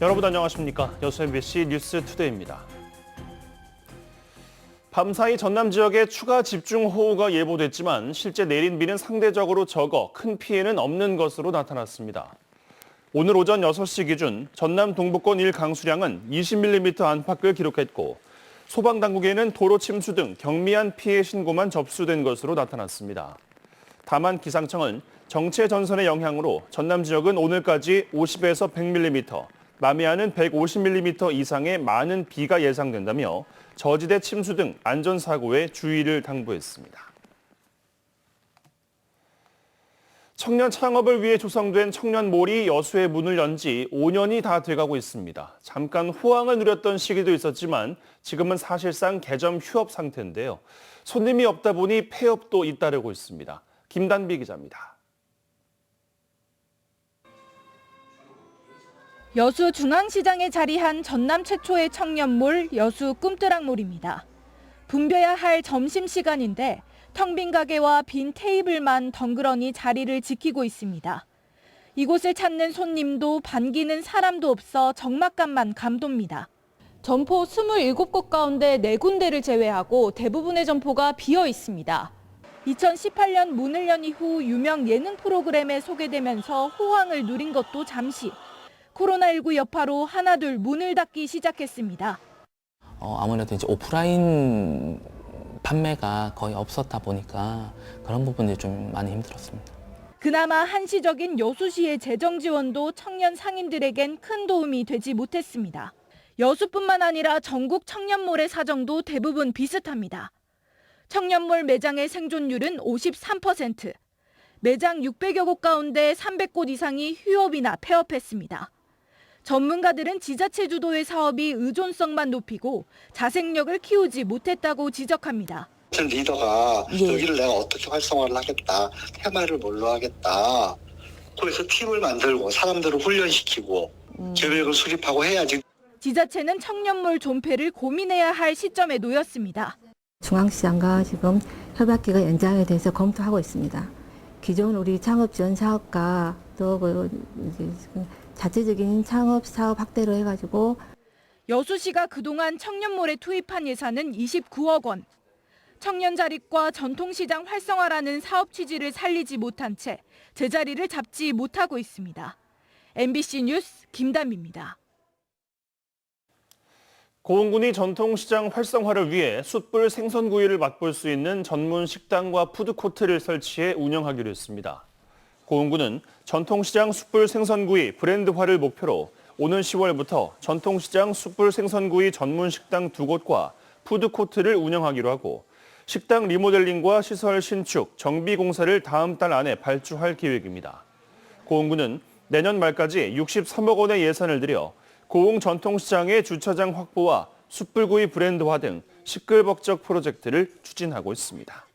여러분 안녕하십니까? 여수 MBC 뉴스투데이입니다. 밤사이 전남 지역에 추가 집중호우가 예보됐지만 실제 내린 비는 상대적으로 적어 큰 피해는 없는 것으로 나타났습니다. 오늘 오전 6시 기준 전남 동부권 일강수량은 20mm 안팎을 기록했고 소방당국에는 도로 침수 등 경미한 피해 신고만 접수된 것으로 나타났습니다. 다만 기상청은 정체 전선의 영향으로 전남 지역은 오늘까지 50에서 100mm, 남해안은 150mm 이상의 많은 비가 예상된다며 저지대 침수 등 안전사고에 주의를 당부했습니다. 청년 창업을 위해 조성된 청년몰이 여수에 문을 연 지 5년이 다 돼가고 있습니다. 잠깐 호황을 누렸던 시기도 있었지만 지금은 사실상 개점 휴업 상태인데요. 손님이 없다 보니 폐업도 잇따르고 있습니다. 김단비 기자입니다. 여수 중앙시장에 자리한 전남 최초의 청년몰 여수 꿈뜨락몰입니다. 붐벼야 할 점심시간인데 텅 빈 가게와 빈 테이블만 덩그러니 자리를 지키고 있습니다. 이곳을 찾는 손님도 반기는 사람도 없어 적막감만 감돕니다. 점포 27곳 가운데 4군데를 제외하고 대부분의 점포가 비어 있습니다. 2018년 문을 연 이후 유명 예능 프로그램에 소개되면서 호황을 누린 것도 잠시. 코로나19 여파로 하나둘 문을 닫기 시작했습니다. 아무래도 이제 오프라인 판매가 거의 없었다 보니까 그런 부분들이 좀 많이 힘들었습니다. 그나마 한시적인 여수시의 재정 지원도 청년 상인들에겐 큰 도움이 되지 못했습니다. 여수뿐만 아니라 전국 청년몰의 사정도 대부분 비슷합니다. 청년몰 매장의 생존율은 53%, 매장 600여 곳 가운데 300곳 이상이 휴업이나 폐업했습니다. 전문가들은 지자체 주도의 사업이 의존성만 높이고 자생력을 키우지 못했다고 지적합니다. 리더가 여기를 내가 어떻게 활성화를 하겠다, 테마를 뭘로 하겠다. 거기서 팀을 만들고 사람들을 훈련시키고 계획을 수립하고 해야지. 지자체는 청년몰 존폐를 고민해야 할 시점에 놓였습니다. 중앙시장과 지금 협약기가 연장에 대해서 검토하고 있습니다. 기존 우리 창업 지원 사업과 또 자체적인 창업 사업 확대로 해가지고 여수시가 그동안 청년몰에 투입한 예산은 29억 원. 청년 자립과 전통시장 활성화라는 사업 취지를 살리지 못한 채 제자리를 잡지 못하고 있습니다. MBC 뉴스 김단비입니다. 고흥군이 전통시장 활성화를 위해 숯불 생선구이를 맛볼 수 있는 전문 식당과 푸드코트를 설치해 운영하기로 했습니다. 고흥군은 전통시장 숯불 생선구이 브랜드화를 목표로 오는 10월부터 전통시장 숯불 생선구이 전문 식당 2곳과 푸드코트를 운영하기로 하고 식당 리모델링과 시설 신축, 정비 공사를 다음 달 안에 발주할 계획입니다. 고흥군은 내년 말까지 63억 원의 예산을 들여 고흥 전통시장의 주차장 확보와 숯불구이 브랜드화 등 시끌벅적 프로젝트를 추진하고 있습니다.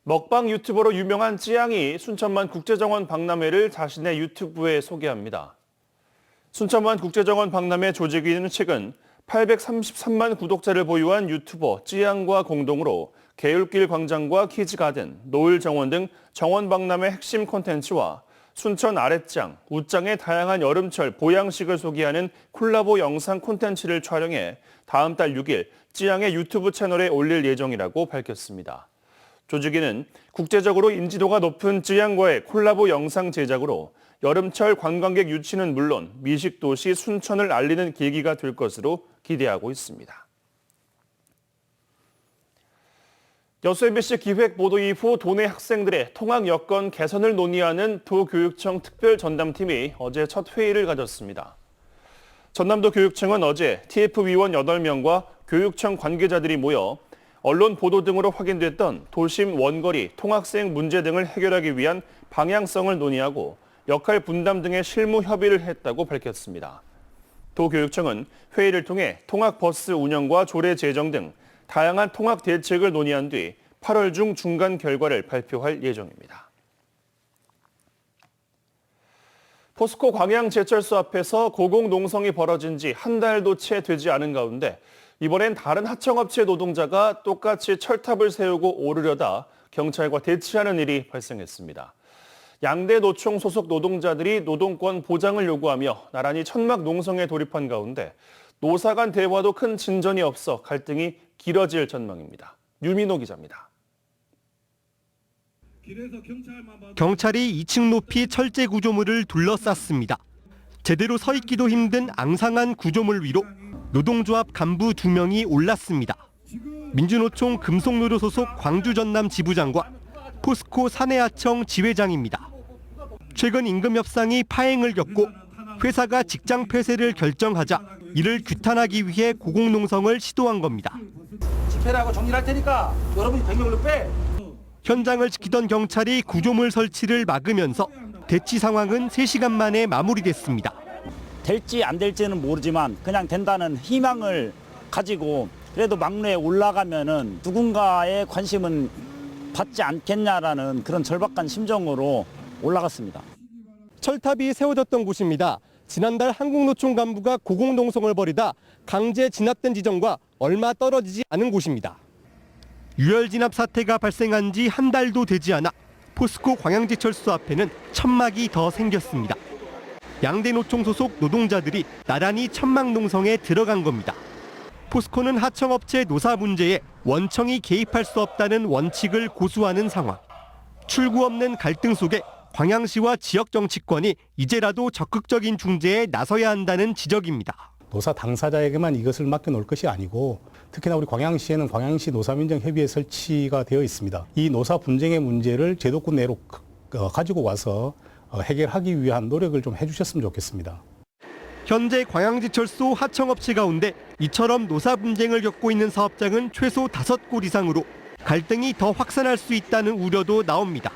먹방 유튜버로 유명한 찌양이 순천만 국제정원 박람회를 자신의 유튜브에 소개합니다. 순천만 국제정원 박람회 조직위는 최근 833만 구독자를 보유한 유튜버 찌양과 공동으로 개울길 광장과 키즈가든, 노을정원 등 정원 박람회 핵심 콘텐츠와 순천 아랫장, 웃장의 다양한 여름철 보양식을 소개하는 콜라보 영상 콘텐츠를 촬영해 다음 달 6일 찌양의 유튜브 채널에 올릴 예정이라고 밝혔습니다. 조직위는 국제적으로 인지도가 높은 찌양과의 콜라보 영상 제작으로 여름철 관광객 유치는 물론 미식도시 순천을 알리는 계기가 될 것으로 기대하고 있습니다. 여수 MBC 기획보도 이후 도내 학생들의 통학 여건 개선을 논의하는 도교육청 특별전담팀이 어제 첫 회의를 가졌습니다. 전남도 교육청은 어제 TF 위원 8명과 교육청 관계자들이 모여 언론 보도 등으로 확인됐던 도심 원거리 통학생 문제 등을 해결하기 위한 방향성을 논의하고 역할 분담 등의 실무 협의를 했다고 밝혔습니다. 도교육청은 회의를 통해 통학버스 운영과 조례 제정 등 다양한 통학 대책을 논의한 뒤 8월 중 중간 결과를 발표할 예정입니다. 포스코 광양제철소 앞에서 고공농성이 벌어진 지 한 달도 채 되지 않은 가운데 이번엔 다른 하청업체 노동자가 똑같이 철탑을 세우고 오르려다 경찰과 대치하는 일이 발생했습니다. 양대 노총 소속 노동자들이 노동권 보장을 요구하며 나란히 천막 농성에 돌입한 가운데 노사 간 대화도 큰 진전이 없어 갈등이 길어질 전망입니다. 유민호 기자입니다. 경찰이 2층 높이 철제 구조물을 둘러쌌습니다. 제대로 서 있기도 힘든 앙상한 구조물 위로 노동조합 간부 2명이 올랐습니다. 민주노총 금속노조 소속 광주 전남 지부장과 포스코 사내하청 지회장입니다. 최근 임금 협상이 파행을 겪고 회사가 직장 폐쇄를 결정하자 이를 규탄하기 위해 고공농성을 시도한 겁니다. 집회를 하고 정리를 할 테니까 여러분이 100명을 빼. 현장을 지키던 경찰이 구조물 설치를 막으면서 대치 상황은 3시간 만에 마무리됐습니다. 될지 안 될지는 모르지만 그냥 된다는 희망을 가지고 그래도 막내에 올라가면은 누군가의 관심은 받지 않겠냐라는 그런 절박한 심정으로 올라갔습니다. 철탑이 세워졌던 곳입니다. 지난달 한국노총 간부가 고공농성을 벌이다 강제 진압된 지점과 얼마 떨어지지 않은 곳입니다. 유혈 진압 사태가 발생한 지 한 달도 되지 않아 포스코 광양제철소 앞에는 천막이 더 생겼습니다. 양대 노총 소속 노동자들이 나란히 천막 농성에 들어간 겁니다. 포스코는 하청업체 노사 문제에 원청이 개입할 수 없다는 원칙을 고수하는 상황. 출구 없는 갈등 속에 광양시와 지역 정치권이 이제라도 적극적인 중재에 나서야 한다는 지적입니다. 노사 당사자에게만 이것을 맡겨놓을 것이 아니고 특히나 우리 광양시에는 광양시 노사민정협의회 설치가 되어 있습니다. 이 노사 분쟁의 문제를 제도권 내로 가지고 와서 해결하기 위한 노력을 좀 해주셨으면 좋겠습니다. 현재 광양제철소 하청업체 가운데 이처럼 노사 분쟁을 겪고 있는 사업장은 최소 5곳 이상으로 갈등이 더 확산할 수 있다는 우려도 나옵니다.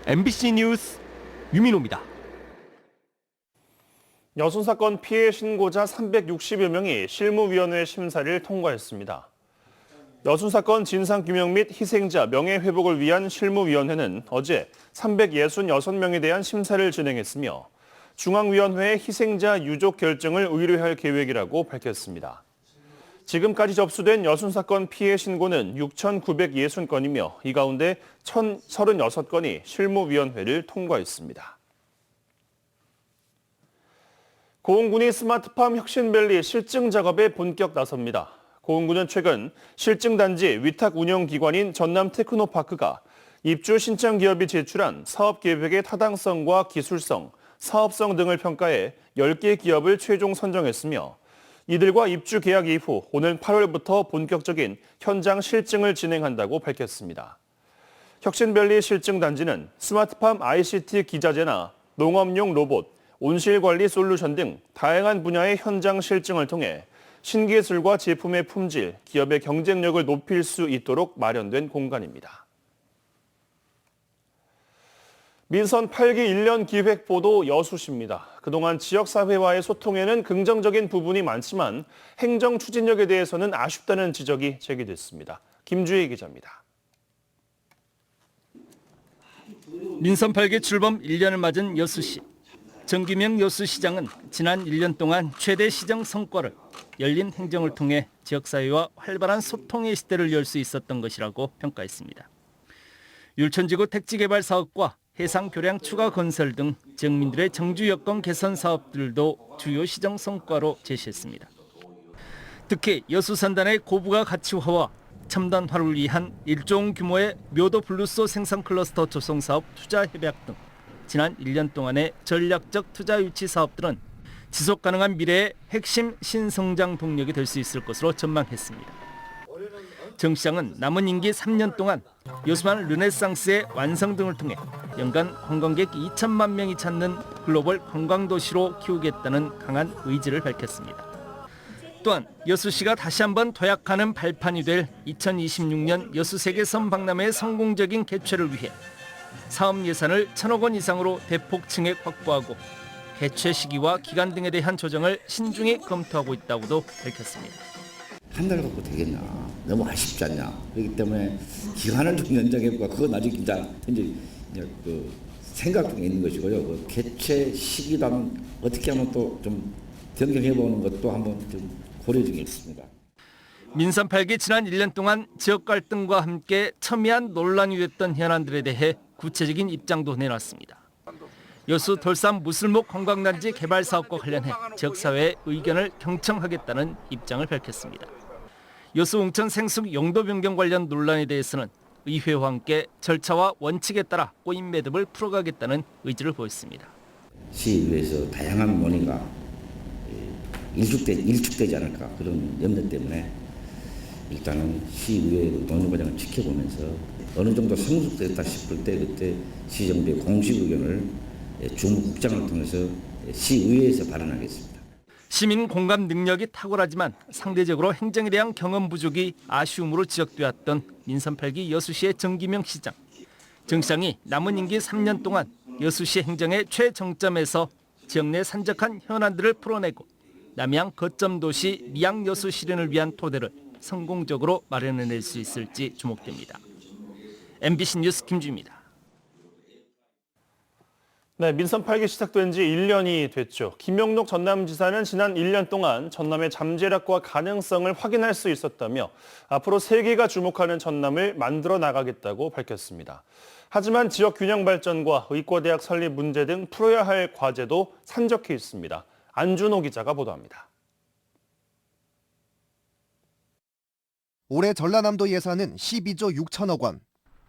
MBC 뉴스 유민호입니다. 여순 사건 피해 신고자 360여 명이 실무위원회 심사를 통과했습니다. 여순 사건 진상규명 및 희생자 명예회복을 위한 실무위원회는 어제 366명에 대한 심사를 진행했으며 중앙위원회에 희생자 유족 결정을 의뢰할 계획이라고 밝혔습니다. 지금까지 접수된 여순 사건 피해 신고는 6,960건이며 이 가운데 1,036건이 실무위원회를 통과했습니다. 고흥군이 스마트팜 혁신밸리 실증 작업에 본격 나섭니다. 고흥군은 최근 실증단지 위탁 운영기관인 전남테크노파크가 입주 신청 기업이 제출한 사업계획의 타당성과 기술성, 사업성 등을 평가해 10개 기업을 최종 선정했으며 이들과 입주 계약 이후 오는 8월부터 본격적인 현장 실증을 진행한다고 밝혔습니다. 혁신밸리 실증단지는 스마트팜 ICT 기자재나 농업용 로봇, 온실관리 솔루션 등 다양한 분야의 현장 실증을 통해 신기술과 제품의 품질, 기업의 경쟁력을 높일 수 있도록 마련된 공간입니다. 민선 8기 1년 기획보도 여수시입니다. 그동안 지역사회와의 소통에는 긍정적인 부분이 많지만 행정 추진력에 대해서는 아쉽다는 지적이 제기됐습니다. 김주희 기자입니다. 민선 8기 출범 1년을 맞은 여수시. 정기명 여수시장은 지난 1년 동안 최대 시정 성과를 열린 행정을 통해 지역사회와 활발한 소통의 시대를 열 수 있었던 것이라고 평가했습니다. 율천지구 택지개발 사업과 해상 교량 추가 건설 등 지역민들의 정주 여건 개선 사업들도 주요 시정 성과로 제시했습니다. 특히 여수산단의 고부가 가치화와 첨단화를 위한 1조 규모의 묘도 블루소 생산 클러스터 조성 사업 투자 협약 등 지난 1년 동안의 전략적 투자 유치 사업들은 지속 가능한 미래의 핵심 신성장 동력이 될 수 있을 것으로 전망했습니다. 정 시장은 남은 임기 3년 동안 여수만 르네상스의 완성 등을 통해 연간 관광객 2천만 명이 찾는 글로벌 관광도시로 키우겠다는 강한 의지를 밝혔습니다. 또한 여수시가 다시 한번 도약하는 발판이 될 2026년 여수세계섬 박람회 성공적인 개최를 위해 사업 예산을 1,000억 원 이상으로 대폭 증액 확보하고 개최 시기와 기간 등에 대한 조정을 신중히 검토하고 있다고도 밝혔습니다. 한 달 갖고 되겠나? 너무 아쉽지 않냐? 그렇기 때문에 기간을 좀 연장해볼까? 그건 아직 이제 그 생각 중에 있는 것이고요. 그 개최 시기랑 어떻게 하면 또 좀 변경해보는 것도 한번 좀 고려 중에 있습니다. 민선 8기 지난 1년 동안 지역 갈등과 함께 첨예한 논란이 됐던 현안들에 대해 구체적인 입장도 내놨습니다. 여수 돌산 무슬목 관광단지 개발 사업과 관련해 지역사회의 의견을 경청하겠다는 입장을 밝혔습니다. 여수 웅천 생숙 용도 변경 관련 논란에 대해서는 의회와 함께 절차와 원칙에 따라 꼬임 매듭을 풀어가겠다는 의지를 보였습니다. 시의회에서 다양한 논의가 일축되지 않을까 그런 염려 때문에 일단은 시의회 논의 과정을 지켜보면서 어느 정도 성숙됐다 싶을 때 그때 시정부의 공식 의견을 주무국장을 통해서 시의회에서 발언하겠습니다. 시민 공감 능력이 탁월하지만 상대적으로 행정에 대한 경험 부족이 아쉬움으로 지적되었던 민선 8기 여수시의 정기명 시장. 정 시장이 남은 임기 3년 동안 여수시 행정의 최정점에서 지역 내 산적한 현안들을 풀어내고 남양 거점 도시 미양 여수 실현을 위한 토대를 성공적으로 마련해낼 수 있을지 주목됩니다. MBC 뉴스 김주입니다. 네, 민선 8기 시작된 지 1년이 됐죠. 김영록 전남지사는 지난 1년 동안 전남의 잠재력과 가능성을 확인할 수 있었다며 앞으로 세계가 주목하는 전남을 만들어 나가겠다고 밝혔습니다. 하지만 지역 균형 발전과 의과대학 설립 문제 등 풀어야 할 과제도 산적해 있습니다. 안준호 기자가 보도합니다. 올해 전라남도 예산은 12조 6천억 원.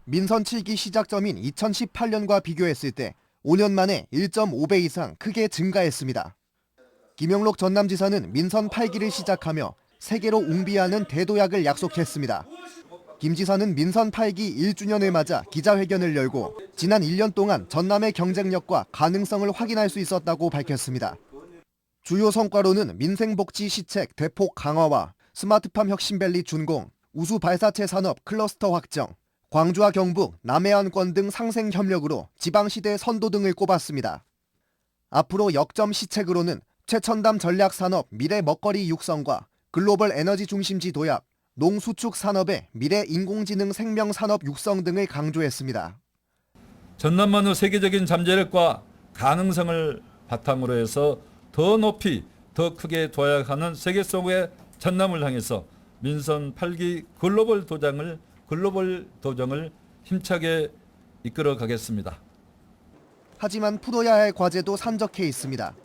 민선 7기 시작점인 2018년과 비교했을 때 5년 만에 1.5배 이상 크게 증가했습니다. 김영록 전남지사는 민선 8기를 시작하며 세계로 웅비하는 대도약을 약속했습니다. 김 지사는 민선 8기 1주년을 맞아 기자회견을 열고 지난 1년 동안 전남의 경쟁력과 가능성을 확인할 수 있었다고 밝혔습니다. 주요 성과로는 민생복지 시책 대폭 강화와 스마트팜 혁신밸리 준공, 우수 발사체 산업 클러스터 확정, 광주와 경북, 남해안권 등 상생 협력으로 지방시대 선도 등을 꼽았습니다. 앞으로 역점 시책으로는 최첨단 전략산업 미래 먹거리 육성과 글로벌 에너지 중심지 도약, 농수축 산업의 미래 인공지능 생명 산업 육성 등을 강조했습니다. 전남만의 세계적인 잠재력과 가능성을 바탕으로 해서 더 높이, 더 크게 도약하는 세계 속의 전남을 향해서 민선 8기 글로벌 도정을 힘차게 이끌어 가겠습니다. 하지만 풀어야 할 과제도 산적해 있습니다.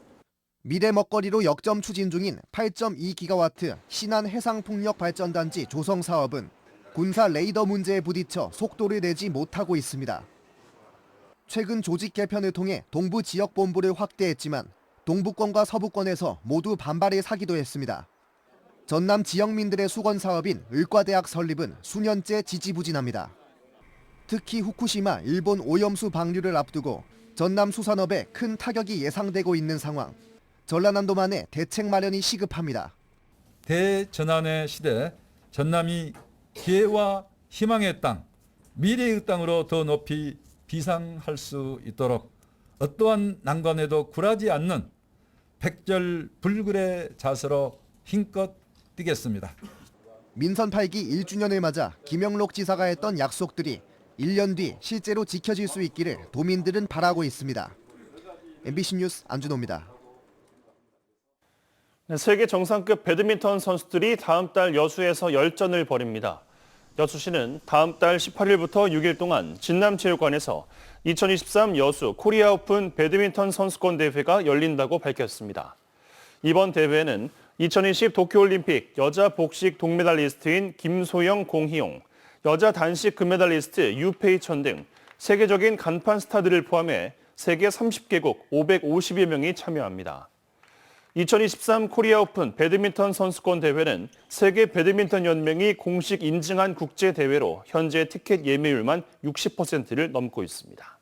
미래 먹거리로 역점 추진 중인 8.2기가와트 신안 해상풍력 발전단지 조성 사업은 군사 레이더 문제에 부딪혀 속도를 내지 못하고 있습니다. 최근 조직 개편을 통해 동부 지역본부를 확대했지만 동부권과 서부권에서 모두 반발의 사기도 했습니다. 전남 지역민들의 수건 사업인 의과대학 설립은 수년째 지지부진합니다. 특히 후쿠시마 일본 오염수 방류를 앞두고 전남 수산업에 큰 타격이 예상되고 있는 상황. 전라남도만의 대책 마련이 시급합니다. 대전환의 시대, 전남이 기회와 희망의 땅, 미래의 땅으로 더 높이 비상할 수 있도록 어떠한 난관에도 굴하지 않는 백절불굴의 자세로 힘껏 뛰겠습니다. 민선 8기 1주년을 맞아 김영록 지사가 했던 약속들이 1년 뒤 실제로 지켜질 수 있기를 도민들은 바라고 있습니다. MBC 뉴스 안준호입니다. 세계 정상급 배드민턴 선수들이 다음 달 여수에서 열전을 벌입니다. 여수시는 다음 달 18일부터 6일 동안 진남체육관에서 2023 여수 코리아 오픈 배드민턴 선수권 대회가 열린다고 밝혔습니다. 이번 대회는 2020 도쿄올림픽 여자 복식 동메달리스트인 김소영, 공희용, 여자 단식 금메달리스트 유페이천 등 세계적인 간판 스타들을 포함해 세계 30개국 550여 명이 참여합니다. 2023 코리아 오픈 배드민턴 선수권 대회는 세계 배드민턴 연맹이 공식 인증한 국제 대회로 현재 티켓 예매율만 60%를 넘고 있습니다.